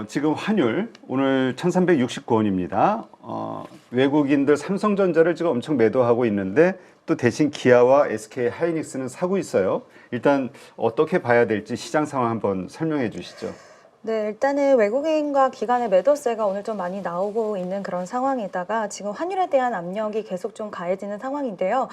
지금 환율 오늘 1369원입니다. 외국인들 삼성전자를 지금 엄청 매도하고 있는데 또 대신 기아와 SK 하이닉스는 사고 있어요. 일단 어떻게 봐야 될지 시장 상황 한번 설명해 주시죠. 네, 일단은 외국인과 기관의 매도세가 오늘 좀 많이 나오고 있는 그런 상황에다가 지금 환율에 대한 압력이 계속 좀 가해지는 상황인데요.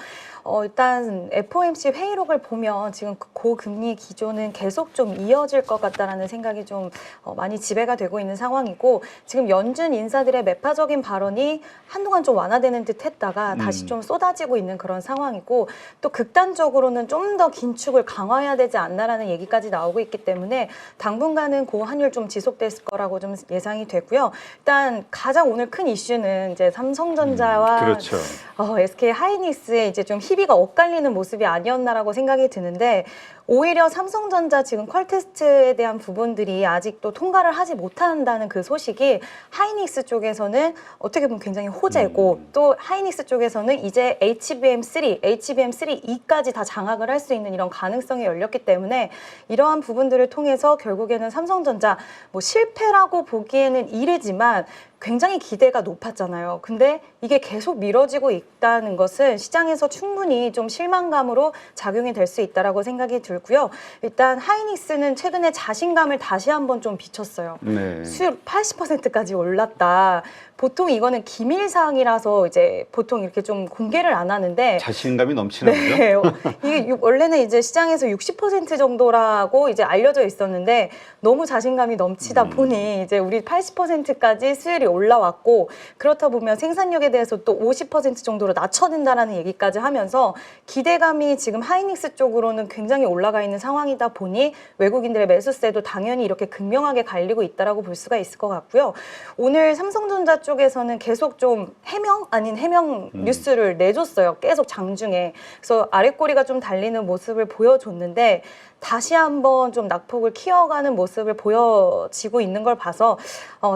일단 FOMC 회의록을 보면 지금 고금리 기조는 계속 좀 이어질 것 같다라는 생각이 좀 많이 지배가 되고 있는 상황이고, 지금 연준 인사들의 매파적인 발언이 한동안 좀 완화되는 듯 했다가 다시 좀 쏟아지고 있는 그런 상황이고, 또 극단적으로는 좀 더 긴축을 강화해야 되지 않나라는 얘기까지 나오고 있기 때문에 당분간은 고환율 좀 지속될 거라고 좀 예상이 되고요. 일단 가장 오늘 큰 이슈는 이제 삼성전자와 그렇죠. SK 하이닉스의 이제 좀 희비가 엇갈리는 모습이 아니었나라고 생각이 드는데, 오히려 삼성전자 지금 퀄테스트에 대한 부분들이 아직도 통과를 하지 못한다는 그 소식이 하이닉스 쪽에서는 어떻게 보면 굉장히 호재고, 또 하이닉스 쪽에서는 이제 HBM3, HBM3E까지 다 장악을 할 수 있는 이런 가능성이 열렸기 때문에 이러한 부분들을 통해서 결국에는 삼성전자 뭐 실패라고 보기에는 이르지만 굉장히 기대가 높았잖아요. 근데 이게 계속 미뤄지고 있다는 것은 시장에서 충분히 좀 실망감으로 작용이 될 수 있다라고 생각이 들고요. 일단 하이닉스는 최근에 자신감을 다시 한번 좀 비췄어요. 네. 수율 80%까지 올랐다. 보통 이거는 기밀사항이라서 이제 보통 이렇게 좀 공개를 안 하는데, 자신감이 넘치나 네, 보죠? 이게 원래는 이제 시장에서 60% 정도라고 이제 알려져 있었는데 너무 자신감이 넘치다 보니 이제 우리 80%까지 수율이 올라왔고, 그렇다 보면 생산력에 대해서 또 50% 정도로 낮춰진다라는 얘기까지 하면서 기대감이 지금 하이닉스 쪽으로는 굉장히 올라가 있는 상황이다 보니 외국인들의 매수세도 당연히 이렇게 극명하게 갈리고 있다라고 볼 수가 있을 것 같고요. 오늘 삼성전자 쪽에서는 계속 좀 해명 아닌 해명 뉴스를 내줬어요. 계속 장중에. 그래서 아랫꼬리가 좀 달리는 모습을 보여줬는데, 다시 한번 좀 낙폭을 키워가는 모습을 보여지고 있는 걸 봐서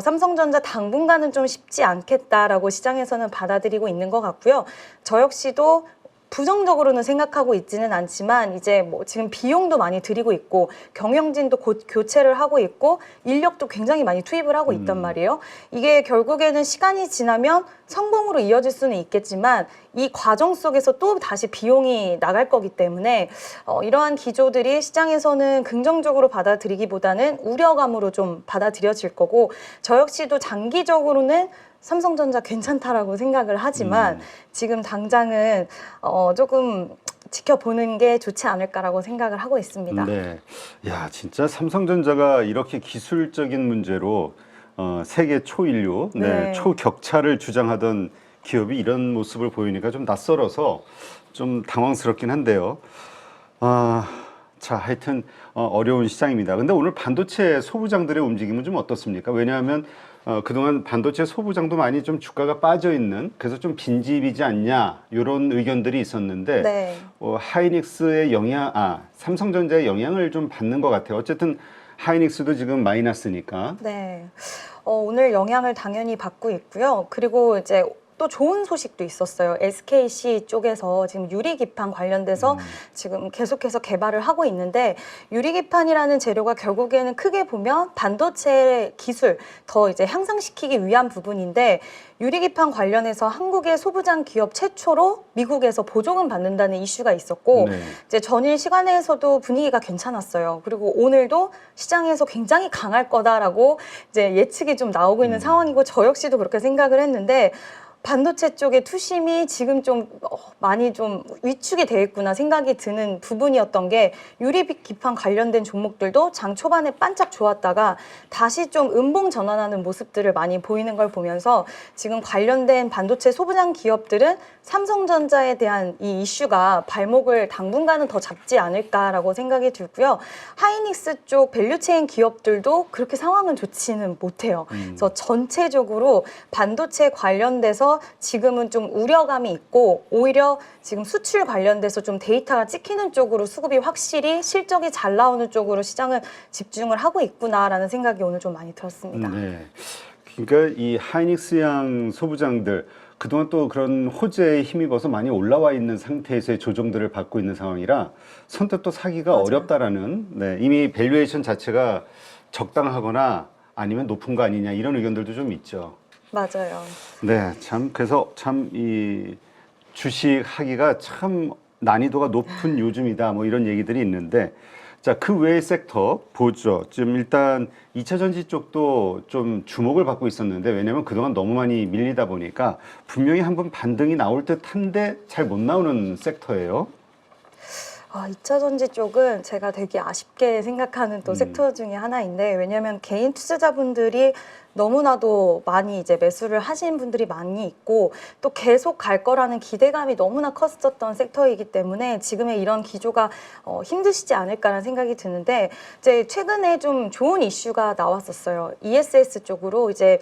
삼성전자 당분간은 좀 쉽지 않겠다라고 시장에서는 받아들이고 있는 것 같고요. 저 역시도 부정적으로는 생각하고 있지는 않지만 이제 뭐 지금 비용도 많이 들이고 있고 경영진도 곧 교체를 하고 있고 인력도 굉장히 많이 투입을 하고 있단 말이에요. 이게 결국에는 시간이 지나면 성공으로 이어질 수는 있겠지만 이 과정 속에서 또 다시 비용이 나갈 거기 때문에 이러한 기조들이 시장에서는 긍정적으로 받아들이기보다는 우려감으로 좀 받아들여질 거고, 저 역시도 장기적으로는 삼성전자 괜찮다라고 생각을 하지만 지금 당장은 조금 지켜보는 게 좋지 않을까라고 생각을 하고 있습니다. 네. 야, 진짜 삼성전자가 이렇게 기술적인 문제로 세계 초인류, 네. 초격차를 주장하던 기업이 이런 모습을 보이니까 좀 낯설어서 좀 당황스럽긴 한데요. 자, 하여튼 어려운 시장입니다. 근데 오늘 반도체 소부장들의 움직임은 좀 어떻습니까? 왜냐하면 그동안 반도체 소부장도 많이 좀 주가가 빠져 있는, 그래서 좀 빈집이지 않냐 이런 의견들이 있었는데, 네. 하이닉스의 삼성전자의 영향을 좀 받는 것 같아요. 어쨌든 하이닉스도 지금 마이너스니까. 네. 오늘 영향을 당연히 받고 있고요. 그리고 이제 또 좋은 소식도 있었어요. SKC 쪽에서 지금 유리기판 관련돼서 지금 계속해서 개발을 하고 있는데, 유리기판이라는 재료가 결국에는 크게 보면 반도체 기술 더 이제 향상시키기 위한 부분인데, 유리기판 관련해서 한국의 소부장 기업 최초로 미국에서 보조금 받는다는 이슈가 있었고, 네. 이제 전일 시간에서도 분위기가 괜찮았어요. 그리고 오늘도 시장에서 굉장히 강할 거다라고 이제 예측이 좀 나오고 있는 상황이고, 저 역시도 그렇게 생각을 했는데, 반도체 쪽의 투심이 지금 좀 많이 좀 위축이 돼 있구나 생각이 드는 부분이었던 게, 유리기판 관련된 종목들도 장 초반에 반짝 좋았다가 다시 좀 음봉 전환하는 모습들을 많이 보이는 걸 보면서 지금 관련된 반도체 소부장 기업들은 삼성전자에 대한 이 이슈가 발목을 당분간은 더 잡지 않을까라고 생각이 들고요. 하이닉스 쪽 밸류체인 기업들도 그렇게 상황은 좋지는 못해요. 그래서 전체적으로 반도체 관련돼서 지금은 좀 우려감이 있고, 오히려 지금 수출 관련돼서 좀 데이터가 찍히는 쪽으로 수급이 확실히 실적이 잘 나오는 쪽으로 시장은 집중을 하고 있구나라는 생각이 오늘 좀 많이 들었습니다. 네. 그러니까 이 하이닉스양 소부장들 그동안 또 그런 호재에 힘입어서 많이 올라와 있는 상태에서의 조정들을 받고 있는 상황이라 선뜻 또 사기가 맞아요. 어렵다라는, 이미 밸류에이션 자체가 적당하거나 아니면 높은 거 아니냐 이런 의견들도 좀 있죠. 맞아요. 네, 참 그래서 참 이 주식 하기가 참 난이도가 높은 요즘이다 뭐 이런 얘기들이 있는데 자, 그 외의 섹터 보죠. 지금 일단 2차 전지 쪽도 좀 주목을 받고 있었는데 왜냐면 그동안 너무 많이 밀리다 보니까 분명히 한번 반등이 나올 듯한데 잘 못 나오는 섹터예요. 2차 전지 쪽은 제가 되게 아쉽게 생각하는 또 섹터 중에 하나인데 왜냐하면 개인 투자자분들이 너무나도 많이 이제 매수를 하신 분들이 많이 있고 또 계속 갈 거라는 기대감이 너무나 컸었던 섹터이기 때문에 지금의 이런 기조가 힘드시지 않을까라는 생각이 드는데 이제 최근에 좀 좋은 이슈가 나왔었어요. ESS 쪽으로 이제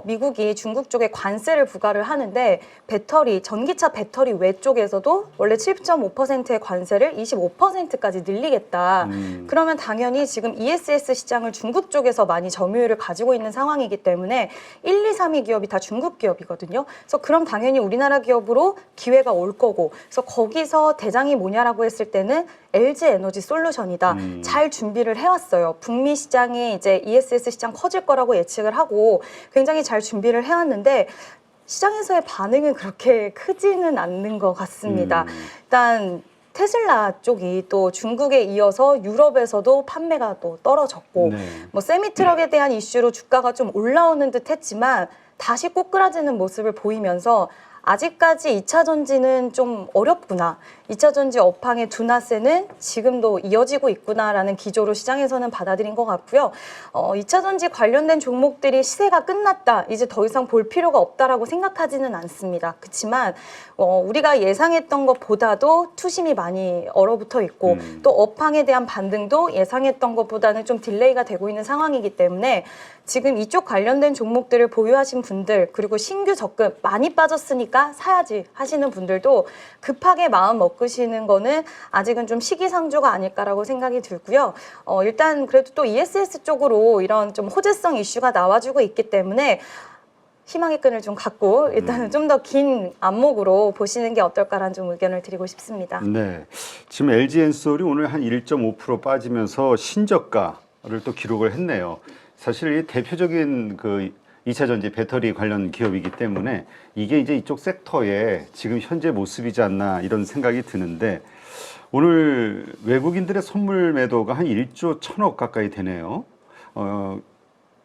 미국이 중국 쪽에 관세를 부과를 하는데 배터리, 전기차 배터리 외 쪽에서도 원래 7.5%의 관세를 25%까지 늘리겠다. 그러면 당연히 지금 ESS 시장을 중국 쪽에서 많이 점유율을 가지고 있는 상황이기 때문에 1, 2, 3위 기업이 다 중국 기업이거든요. 그래서 그럼 당연히 우리나라 기업으로 기회가 올 거고 그래서 거기서 대장이 뭐냐라고 했을 때는 LG 에너지 솔루션이다. 잘 준비를 해왔어요. 북미 시장이 이제 ESS 시장 커질 거라고 예측을 하고 굉장히 잘 준비를 해왔는데 시장에서의 반응은 그렇게 크지는 않는 것 같습니다. 일단 테슬라 쪽이 또 중국에 이어서 유럽에서도 판매가 또 떨어졌고 네. 뭐 세미트럭에 대한 이슈로 주가가 좀 올라오는 듯 했지만 다시 꼬꾸라지는 모습을 보이면서 아직까지 2차 전지는 좀 어렵구나. 2차 전지 업황의 둔화세는 지금도 이어지고 있구나라는 기조로 시장에서는 받아들인 것 같고요. 2차 전지 관련된 종목들이 시세가 끝났다. 이제 더 이상 볼 필요가 없다라고 생각하지는 않습니다. 그렇지만 우리가 예상했던 것보다도 투심이 많이 얼어붙어 있고 또 업황에 대한 반등도 예상했던 것보다는 좀 딜레이가 되고 있는 상황이기 때문에 지금 이쪽 관련된 종목들을 보유하신 분들 그리고 신규 적금 많이 빠졌으니까 사야지 하시는 분들도 급하게 마음 먹으시는 거는 아직은 좀 시기상조가 아닐까라고 생각이 들고요. 일단 그래도 또 ESS 쪽으로 이런 좀 호재성 이슈가 나와주고 있기 때문에 희망의 끈을 좀 갖고 일단은 좀 더 긴 안목으로 보시는 게 어떨까라는 좀 의견을 드리고 싶습니다. 네, 지금 LG엔솔이 오늘 한 1.5% 빠지면서 신저가를 또 기록을 했네요. 사실 이 대표적인 그 2차 전지 배터리 관련 기업이기 때문에 이게 이제 이쪽 섹터의 지금 현재 모습이지 않나 이런 생각이 드는데 오늘 외국인들의 선물 매도가 한 1조 1천억 가까이 되네요.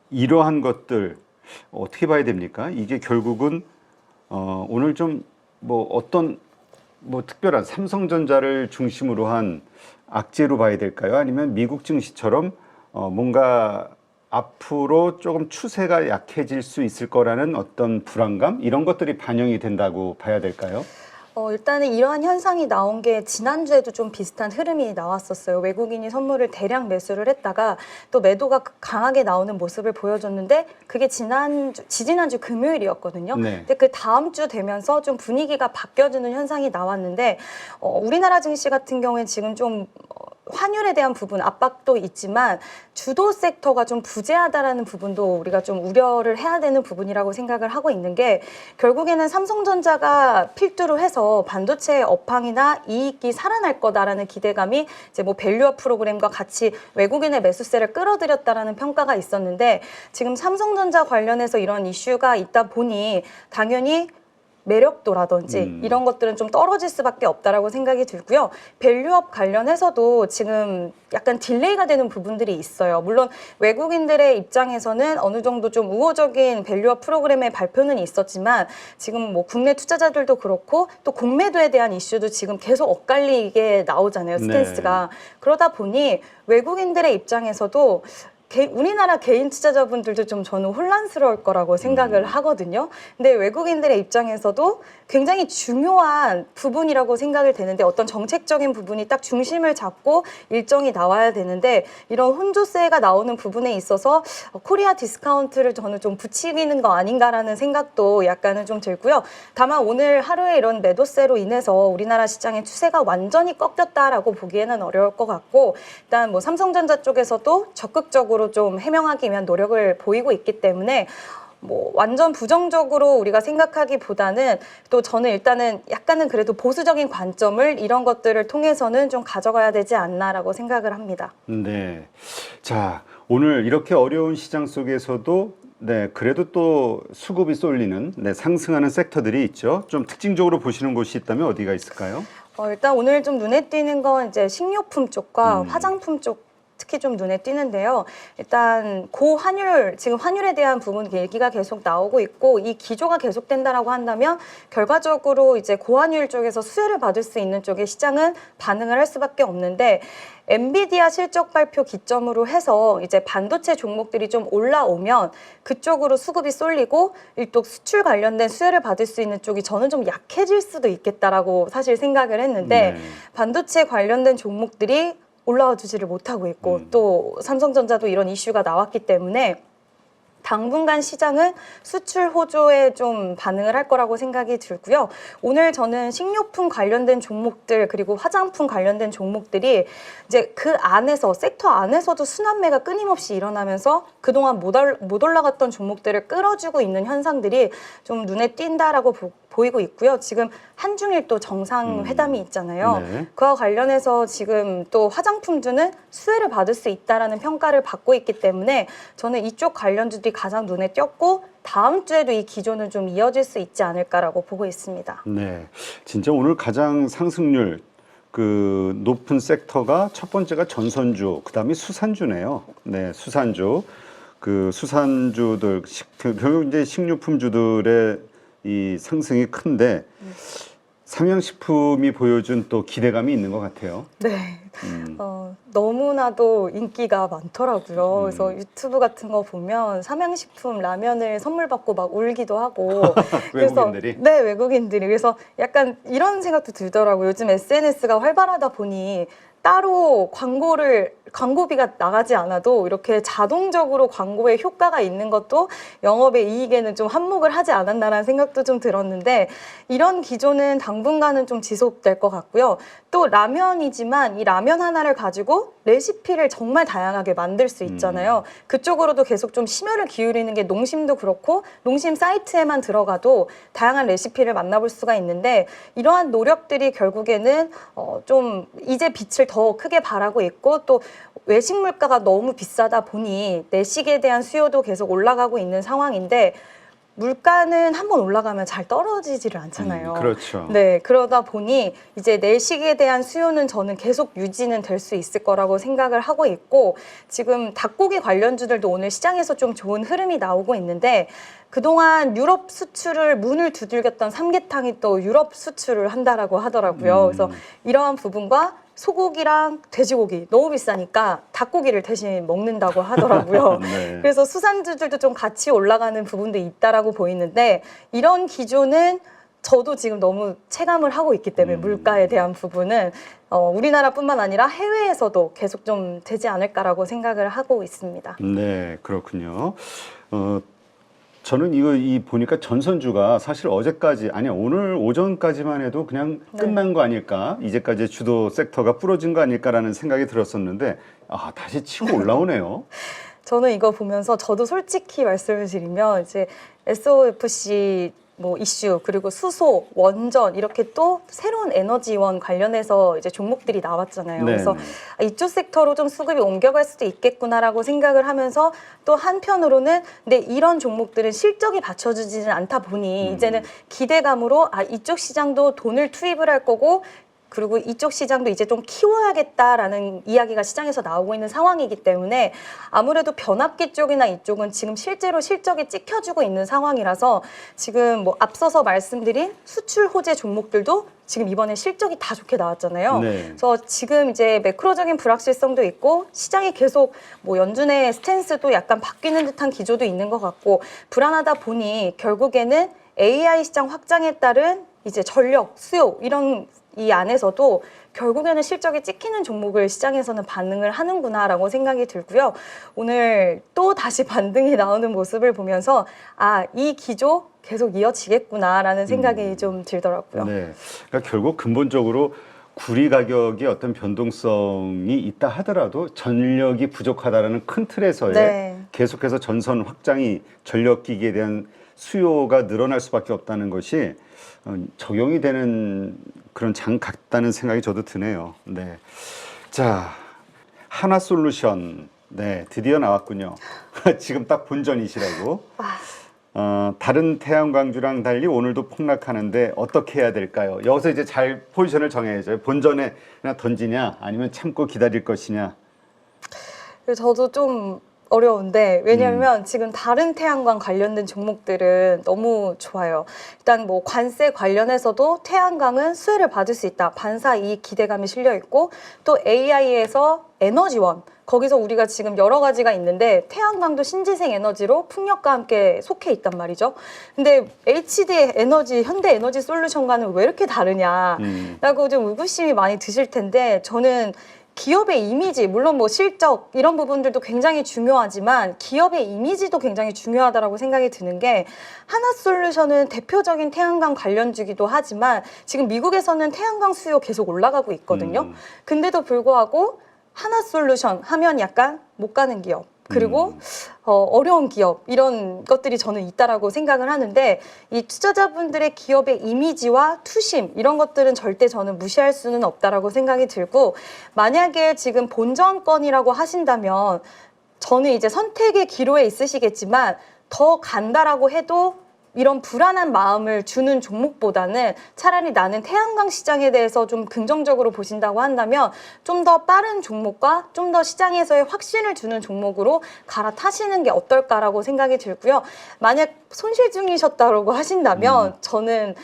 이러한 것들 어떻게 봐야 됩니까? 이게 결국은 오늘 좀 뭐 어떤 뭐 특별한 삼성전자를 중심으로 한 악재로 봐야 될까요? 아니면 미국 증시처럼 뭔가 앞으로 조금 추세가 약해질 수 있을 거라는 어떤 불안감 이런 것들이 반영이 된다고 봐야 될까요? 일단은 이러한 현상이 나온 게 지난주에도 좀 비슷한 흐름이 나왔었어요. 외국인이 선물을 대량 매수를 했다가 또 매도가 강하게 나오는 모습을 보여줬는데 그게 지지난주 금요일이었거든요. 네. 근데 그 다음 주 되면서 좀 분위기가 바뀌어지는 현상이 나왔는데 우리나라 증시 같은 경우에 지금 좀 환율에 대한 부분 압박도 있지만 주도 섹터가 좀 부재하다라는 부분도 우리가 좀 우려를 해야 되는 부분이라고 생각을 하고 있는 게 결국에는 삼성전자가 필두로 해서 반도체 업황이나 이익이 살아날 거다라는 기대감이 이제 뭐 밸류업 프로그램과 같이 외국인의 매수세를 끌어들였다라는 평가가 있었는데 지금 삼성전자 관련해서 이런 이슈가 있다 보니 당연히 매력도라든지 이런 것들은 좀 떨어질 수밖에 없다라고 생각이 들고요. 밸류업 관련해서도 지금 약간 딜레이가 되는 부분들이 있어요. 물론 외국인들의 입장에서는 어느 정도 좀 우호적인 밸류업 프로그램의 발표는 있었지만 지금 뭐 국내 투자자들도 그렇고 또 공매도에 대한 이슈도 지금 계속 엇갈리게 나오잖아요. 스탠스가. 네. 그러다 보니 외국인들의 입장에서도 우리나라 개인 투자자분들도 좀 저는 혼란스러울 거라고 생각을 하거든요. 근데 외국인들의 입장에서도 굉장히 중요한 부분이라고 생각이 되는데 어떤 정책적인 부분이 딱 중심을 잡고 일정이 나와야 되는데 이런 혼조세가 나오는 부분에 있어서 코리아 디스카운트를 저는 좀 붙이는 거 아닌가라는 생각도 약간은 좀 들고요. 다만 오늘 하루에 이런 매도세로 인해서 우리나라 시장의 추세가 완전히 꺾였다라고 보기에는 어려울 것 같고 일단 뭐 삼성전자 쪽에서도 적극적으로 좀 해명하기 위한 노력을 보이고 있기 때문에 뭐 완전 부정적으로 우리가 생각하기보다는 또 저는 일단은 약간은 그래도 보수적인 관점을 이런 것들을 통해서는 좀 가져가야 되지 않나라고 생각을 합니다. 네. 자, 오늘 이렇게 어려운 시장 속에서도 네, 그래도 또 수급이 쏠리는 네, 상승하는 섹터들이 있죠. 좀 특징적으로 보시는 곳이 있다면 어디가 있을까요? 일단 오늘 좀 눈에 띄는 건 이제 식료품 쪽과 음. 화장품 쪽 특히 좀 눈에 띄는데요. 일단 고환율, 지금 환율에 대한 부분 얘기가 계속 나오고 있고 이 기조가 계속된다라고 한다면 결과적으로 이제 고환율 쪽에서 수혜를 받을 수 있는 쪽에 시장은 반응을 할 수밖에 없는데 엔비디아 실적 발표 기점으로 해서 이제 반도체 종목들이 좀 올라오면 그쪽으로 수급이 쏠리고 또 수출 관련된 수혜를 받을 수 있는 쪽이 저는 좀 약해질 수도 있겠다라고 사실 생각을 했는데 네. 반도체 관련된 종목들이 올라와 주지를 못하고 있고 또 삼성전자도 이런 이슈가 나왔기 때문에 당분간 시장은 수출 호조에 좀 반응을 할 거라고 생각이 들고요. 오늘 저는 식료품 관련된 종목들 그리고 화장품 관련된 종목들이 이제 그 안에서 섹터 안에서도 순환매가 끊임없이 일어나면서 그동안 못 올라갔던 종목들을 끌어주고 있는 현상들이 좀 눈에 띈다라고 보이고 있고요. 지금 한중일 또 정상회담이 있잖아요. 네. 그와 관련해서 지금 또 화장품주는 수혜를 받을 수 있다라는 평가를 받고 있기 때문에 저는 이쪽 관련주들이 가장 눈에 띄었고 다음 주에도 이 기조는 좀 이어질 수 있지 않을까라고 보고 있습니다. 네, 진짜 오늘 가장 상승률 그 높은 섹터가 첫 번째가 전선주, 그다음에 수산주네요. 네, 수산주. 그 수산주들 결국 이제 식료품주들의 이 상승이 큰데 삼양식품이 보여준 또 기대감이 있는 것 같아요. 네. 너무나도 인기가 많더라고요. 그래서 유튜브 같은 거 보면 삼양식품 라면을 선물 받고 막 울기도 하고. 외국인들이? 네, 외국인들이. 그래서 약간 이런 생각도 들더라고요. 요즘 SNS가 활발하다 보니 따로 광고비가 나가지 않아도 이렇게 자동적으로 광고에 효과가 있는 것도 영업의 이익에는 좀 한몫을 하지 않았나라는 생각도 좀 들었는데 이런 기조는 당분간은 좀 지속될 것 같고요. 또 라면이지만 이 라면 하나를 가지고 레시피를 정말 다양하게 만들 수 있잖아요. 그쪽으로도 계속 좀 심혈을 기울이는 게 농심도 그렇고 농심 사이트에만 들어가도 다양한 레시피를 만나볼 수가 있는데 이러한 노력들이 결국에는 좀 이제 빛을 더 크게 발하고 있고 또 외식 물가가 너무 비싸다 보니 내식에 대한 수요도 계속 올라가고 있는 상황인데 물가는 한번 올라가면 잘 떨어지지를 않잖아요. 그렇죠. 네, 그러다 보니 이제 내식에 대한 수요는 저는 계속 유지는 될 수 있을 거라고 생각을 하고 있고 지금 닭고기 관련주들도 오늘 시장에서 좀 좋은 흐름이 나오고 있는데 그동안 유럽 수출을 문을 두들겼던 삼계탕이 또 유럽 수출을 한다라고 하더라고요. 그래서 이러한 부분과 소고기랑 돼지고기 너무 비싸니까 닭고기를 대신 먹는다고 하더라고요. 네. 그래서 수산주들도 좀 같이 올라가는 부분도 있다라고 보이는데 이런 기조는 저도 지금 너무 체감을 하고 있기 때문에 물가에 대한 부분은 우리나라뿐만 아니라 해외에서도 계속 좀 되지 않을까라고 생각을 하고 있습니다. 네, 그렇군요. 저는 이 보니까 전선주가 사실 어제까지 아니 오늘 오전까지만 해도 그냥 끝난 거 아닐까, 이제까지 주도 섹터가 부러진 거 아닐까라는 생각이 들었었는데 다시 치고 올라오네요. 저는 이거 보면서 저도 솔직히 말씀을 드리면 이제 SOFC 뭐 이슈 그리고 수소, 원전 이렇게 또 새로운 에너지원 관련해서 이제 종목들이 나왔잖아요. 네, 그래서 네. 이쪽 섹터로 좀 수급이 옮겨갈 수도 있겠구나라고 생각을 하면서 또 한편으로는 근데 이런 종목들은 실적이 받쳐주지는 않다 보니 이제는 기대감으로 이쪽 시장도 돈을 투입을 할 거고 그리고 이쪽 시장도 이제 좀 키워야겠다라는 이야기가 시장에서 나오고 있는 상황이기 때문에 아무래도 변압기 쪽이나 이쪽은 지금 실제로 실적이 찍혀주고 있는 상황이라서 지금 뭐 앞서서 말씀드린 수출 호재 종목들도 지금 이번에 실적이 다 좋게 나왔잖아요. 네. 그래서 지금 이제 매크로적인 불확실성도 있고 시장이 계속 뭐 연준의 스탠스도 약간 바뀌는 듯한 기조도 있는 것 같고 불안하다 보니 결국에는 AI 시장 확장에 따른 이제 전력, 수요 이런 이 안에서도 결국에는 실적이 찍히는 종목을 시장에서는 반응을 하는구나라고 생각이 들고요. 오늘 또 다시 반등이 나오는 모습을 보면서 이 기조 계속 이어지겠구나라는 생각이 좀 들더라고요. 네, 그러니까 결국 근본적으로 구리 가격의 어떤 변동성이 있다 하더라도 전력이 부족하다라는 큰 틀에서의 네. 계속해서 전선 확장이 전력기기에 대한 수요가 늘어날 수밖에 없다는 것이 적용이 되는 그런 장 같다는 생각이 저도 드네요. 네. 자, 하나솔루션. 네, 드디어 나왔군요. 지금 딱 본전이시라고. 아, 다른 태양광주랑 달리 오늘도 폭락하는데 어떻게 해야 될까요? 여기서 이제 잘 포지션을 정해야죠. 본전에 그냥 던지냐 아니면 참고 기다릴 것이냐. 그래서 저도 좀 어려운데 왜냐하면 지금 다른 태양광 관련된 종목들은 너무 좋아요. 일단 뭐 관세 관련해서도 태양광은 수혜를 받을 수 있다. 반사 이익 기대감이 실려 있고 또 AI에서 에너지원 거기서 우리가 지금 여러 가지가 있는데 태양광도 신재생 에너지로 풍력과 함께 속해 있단 말이죠. 근데 HD 에너지, 현대 에너지 솔루션과는 왜 이렇게 다르냐라고 좀 의구심이 많이 드실 텐데 저는 기업의 이미지, 물론 뭐 실적 이런 부분들도 굉장히 중요하지만 기업의 이미지도 굉장히 중요하다라고 생각이 드는 게 하나솔루션은 대표적인 태양광 관련주기도 하지만 지금 미국에서는 태양광 수요 계속 올라가고 있거든요. 근데도 불구하고 하나솔루션 하면 약간 못 가는 기업. 그리고 어려운 기업 이런 것들이 저는 있다라고 생각을 하는데 이 투자자분들의 기업의 이미지와 투심 이런 것들은 절대 저는 무시할 수는 없다라고 생각이 들고 만약에 지금 본전권이라고 하신다면 저는 이제 선택의 기로에 있으시겠지만 더 간다라고 해도 이런 불안한 마음을 주는 종목보다는 차라리 나는 태양광 시장에 대해서 좀 긍정적으로 보신다고 한다면 좀 더 빠른 종목과 좀 더 시장에서의 확신을 주는 종목으로 갈아타시는 게 어떨까라고 생각이 들고요. 만약 손실 중이셨다고 하신다면 저는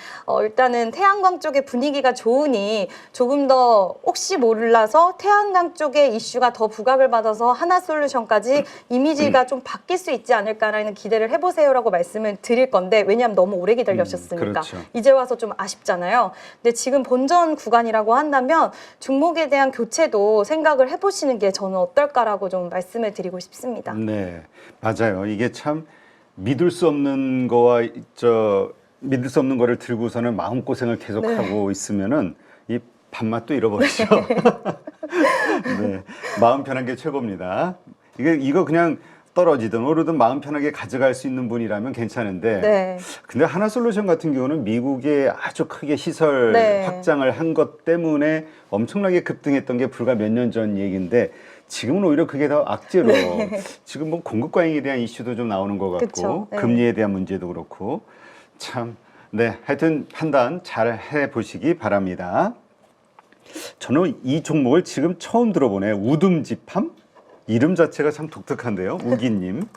일단은 태양광 쪽의 분위기가 좋으니 조금 더 혹시 몰라서 태양광 쪽의 이슈가 더 부각을 받아서 하나솔루션까지 이미지가 좀 바뀔 수 있지 않을까라는 기대를 해보세요라고 말씀을 드릴 건데 왜냐하면 너무 오래 기다리셨으니까 그렇죠. 이제 와서 좀 아쉽잖아요. 근데 지금 본전 구간이라고 한다면 종목에 대한 교체도 생각을 해보시는 게 저는 어떨까라고 좀 말씀을 드리고 싶습니다. 네, 맞아요. 이게 참 믿을 수 없는 거와 믿을 수 없는 거를 들고서는 마음 고생을 계속하고 있으면은 이 밥맛도 잃어버리죠. 네, 마음 편한 게 최고입니다. 이거 그냥 떨어지든 오르든 마음 편하게 가져갈 수 있는 분이라면 괜찮은데 네. 근데 하나솔루션 같은 경우는 미국에 아주 크게 시설 네. 확장을 한 것 때문에 엄청나게 급등했던 게 불과 몇 년 전 얘기인데 지금은 오히려 그게 더 악재로 지금 뭐 공급 과잉에 대한 이슈도 좀 나오는 것 같고 그쵸. 네. 금리에 대한 문제도 그렇고 참 네, 하여튼 판단 잘 해보시기 바랍니다. 저는 이 종목을 지금 처음 들어보네요. 우듬지팜? 이름 자체가 참 독특한데요. 우기님.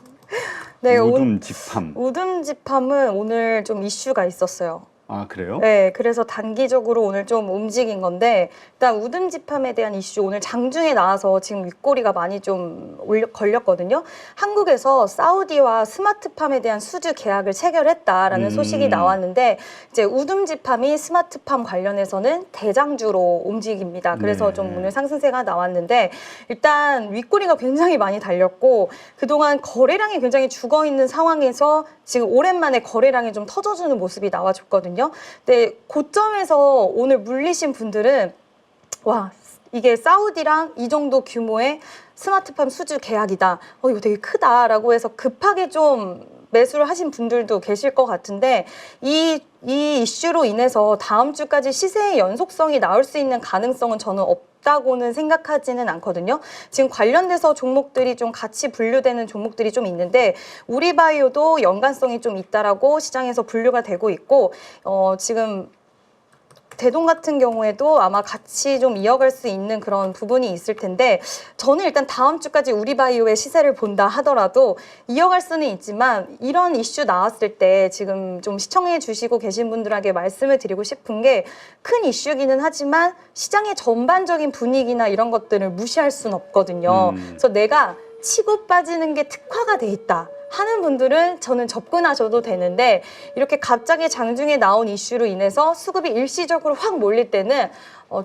네, 우듬지팜. 우듬지팜은 오늘 좀 이슈가 있었어요. 아, 그래요? 네, 그래서 단기적으로 오늘 좀 움직인 건데 일단 우듬지팜에 대한 이슈 오늘 장중에 나와서 지금 윗꼬리가 많이 좀 걸렸거든요. 한국에서 사우디와 스마트팜에 대한 수주 계약을 체결했다라는 소식이 나왔는데 이제 우듬지팜이 스마트팜 관련해서는 대장주로 움직입니다. 그래서 네. 좀 오늘 상승세가 나왔는데 일단 윗꼬리가 굉장히 많이 달렸고 그동안 거래량이 굉장히 죽어 있는 상황에서 지금 오랜만에 거래량이 좀 터져주는 모습이 나와줬거든요. 근데 고점에서 오늘 물리신 분들은 와 이게 사우디랑 이 정도 규모의 스마트팜 수주 계약이다. 이거 되게 크다라고 해서 급하게 좀 매수를 하신 분들도 계실 것 같은데 이 이슈로 인해서 다음 주까지 시세의 연속성이 나올 수 있는 가능성은 저는 없다고는 생각하지는 않거든요. 지금 관련돼서 종목들이 좀 같이 분류되는 종목들이 좀 있는데 우리바이오도 연관성이 좀 있다라고 시장에서 분류가 되고 있고 지금 대동 같은 경우에도 아마 같이 좀 이어갈 수 있는 그런 부분이 있을 텐데 저는 일단 다음 주까지 우리바이오의 시세를 본다 하더라도 이어갈 수는 있지만 이런 이슈 나왔을 때 지금 좀 시청해 주시고 계신 분들에게 말씀을 드리고 싶은 게 큰 이슈기는 하지만 시장의 전반적인 분위기나 이런 것들을 무시할 수는 없거든요. 그래서 내가 치고 빠지는 게 특화가 돼 있다 하는 분들은 저는 접근하셔도 되는데 이렇게 갑자기 장중에 나온 이슈로 인해서 수급이 일시적으로 확 몰릴 때는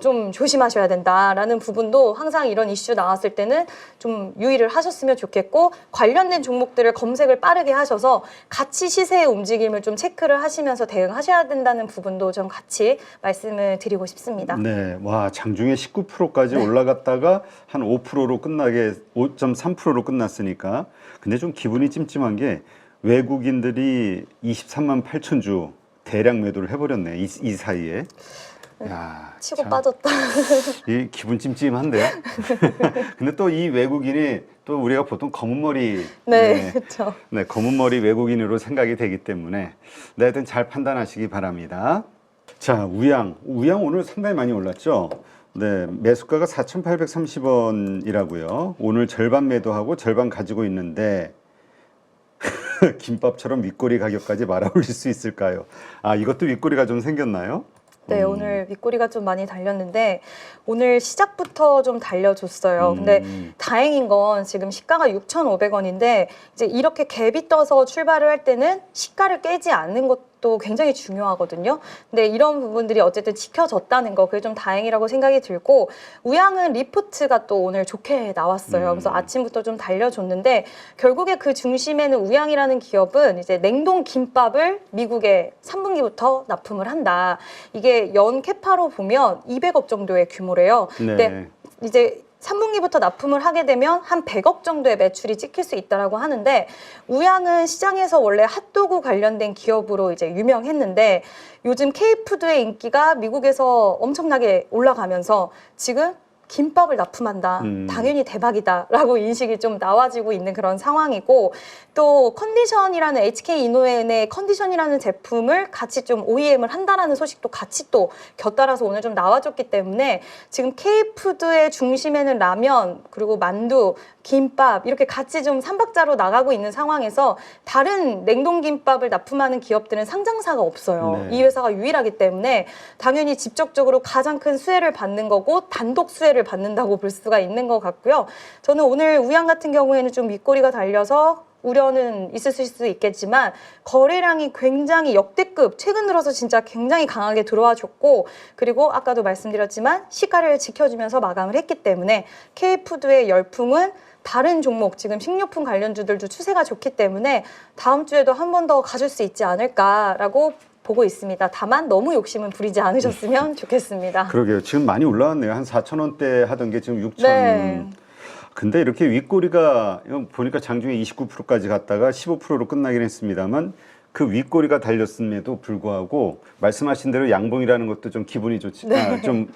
좀 조심하셔야 된다라는 부분도 항상 이런 이슈 나왔을 때는 좀 유의를 하셨으면 좋겠고 관련된 종목들을 검색을 빠르게 하셔서 같이 시세의 움직임을 좀 체크를 하시면서 대응하셔야 된다는 부분도 좀 같이 말씀을 드리고 싶습니다. 네, 와 장중에 19%까지 올라갔다가 한 5%로 끝나게 5.3%로 끝났으니까 근데 좀 기분이 찜찜한 게 외국인들이 23만 8천 주 대량 매도를 해버렸네 이 사이에. 야, 치고 참, 빠졌다. 이 기분 찜찜한데요. 근데 또 이 외국인이 또 우리가 보통 검은 머리, 네, 그렇죠. 네, 검은 머리 외국인으로 생각이 되기 때문에 네, 하여튼 잘 판단하시기 바랍니다. 자, 우양 오늘 상당히 많이 올랐죠. 네, 매수가가 4,830원이라고요. 오늘 절반 매도하고 절반 가지고 있는데 김밥처럼 윗꼬리 가격까지 말아올릴 수 있을까요? 아, 이것도 윗꼬리가 좀 생겼나요? 네, 오늘 윗꼬리가 좀 많이 달렸는데 오늘 시작부터 좀 달려줬어요. 근데 다행인 건 지금 시가가 6,500원인데 이제 이렇게 갭이 떠서 출발을 할 때는 시가를 깨지 않는 것도 굉장히 중요하거든요. 근데 이런 부분들이 어쨌든 지켜졌다는 거 그게 좀 다행이라고 생각이 들고 우양은 리포트가 또 오늘 좋게 나왔어요. 그래서 아침부터 좀 달려줬는데 결국에 그 중심에는 우양이라는 기업은 이제 냉동 김밥을 미국에 3분기부터 납품을 한다. 이게 연 캐파로 보면 200억 정도의 규모래요. 네. 근데 이제 3분기부터 납품을 하게 되면 한 100억 정도의 매출이 찍힐 수 있다라고 하는데 우양은 시장에서 원래 핫도그 관련된 기업으로 이제 유명했는데 요즘 K푸드의 인기가 미국에서 엄청나게 올라가면서 지금 김밥을 납품한다. 당연히 대박이다라고 인식이 좀 나와지고 있는 그런 상황이고 또 컨디션이라는 HK 이노엔의 컨디션이라는 제품을 같이 좀 OEM을 한다라는 소식도 같이 또 곁들여서 오늘 좀 나와줬기 때문에 지금 K푸드의 중심에는 라면 그리고 만두 김밥 이렇게 같이 좀 삼박자로 나가고 있는 상황에서 다른 냉동김밥을 납품하는 기업들은 상장사가 없어요. 네. 이 회사가 유일하기 때문에 당연히 직접적으로 가장 큰 수혜를 받는 거고 단독 수혜를 받는다고 볼 수가 있는 것 같고요. 저는 오늘 우양 같은 경우에는 좀 윗꼬리가 달려서 우려는 있으실 수 있겠지만 거래량이 굉장히 역대급 최근 들어서 진짜 굉장히 강하게 들어와 줬고 그리고 아까도 말씀드렸지만 시가를 지켜주면서 마감을 했기 때문에 K푸드의 열풍은 다른 종목 지금 식료품 관련주들도 추세가 좋기 때문에 다음 주에도 한 번 더 가줄 수 있지 않을까라고 보고 있습니다. 다만 너무 욕심은 부리지 않으셨으면 좋겠습니다. 그러게요. 지금 많이 올라왔네요. 한 4,000원대 하던 게 지금 6,000. 네. 근데 이렇게 윗꼬리가 보니까 장중에 29%까지 갔다가 15%로 끝나긴 했습니다만 그 윗꼬리가 달렸음에도 불구하고 말씀하신 대로 양봉이라는 것도 좀 기분이 좋지, 네. 좀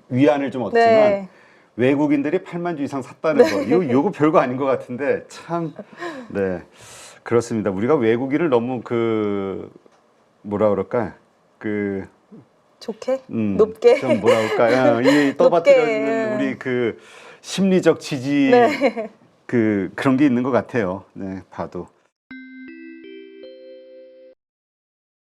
위안을 좀 얻지만 네. 외국인들이 8만 주 이상 샀다는 거 이거 별거 아닌 것 같은데 참 네 그렇습니다. 우리가 외국인을 너무 그 뭐라 그럴까 그 좋게? 높게? 좀 뭐라 그럴까요? 이 떠받들어지는 우리 그 심리적 지지 네. 그런 게 있는 것 같아요. 네, 봐도.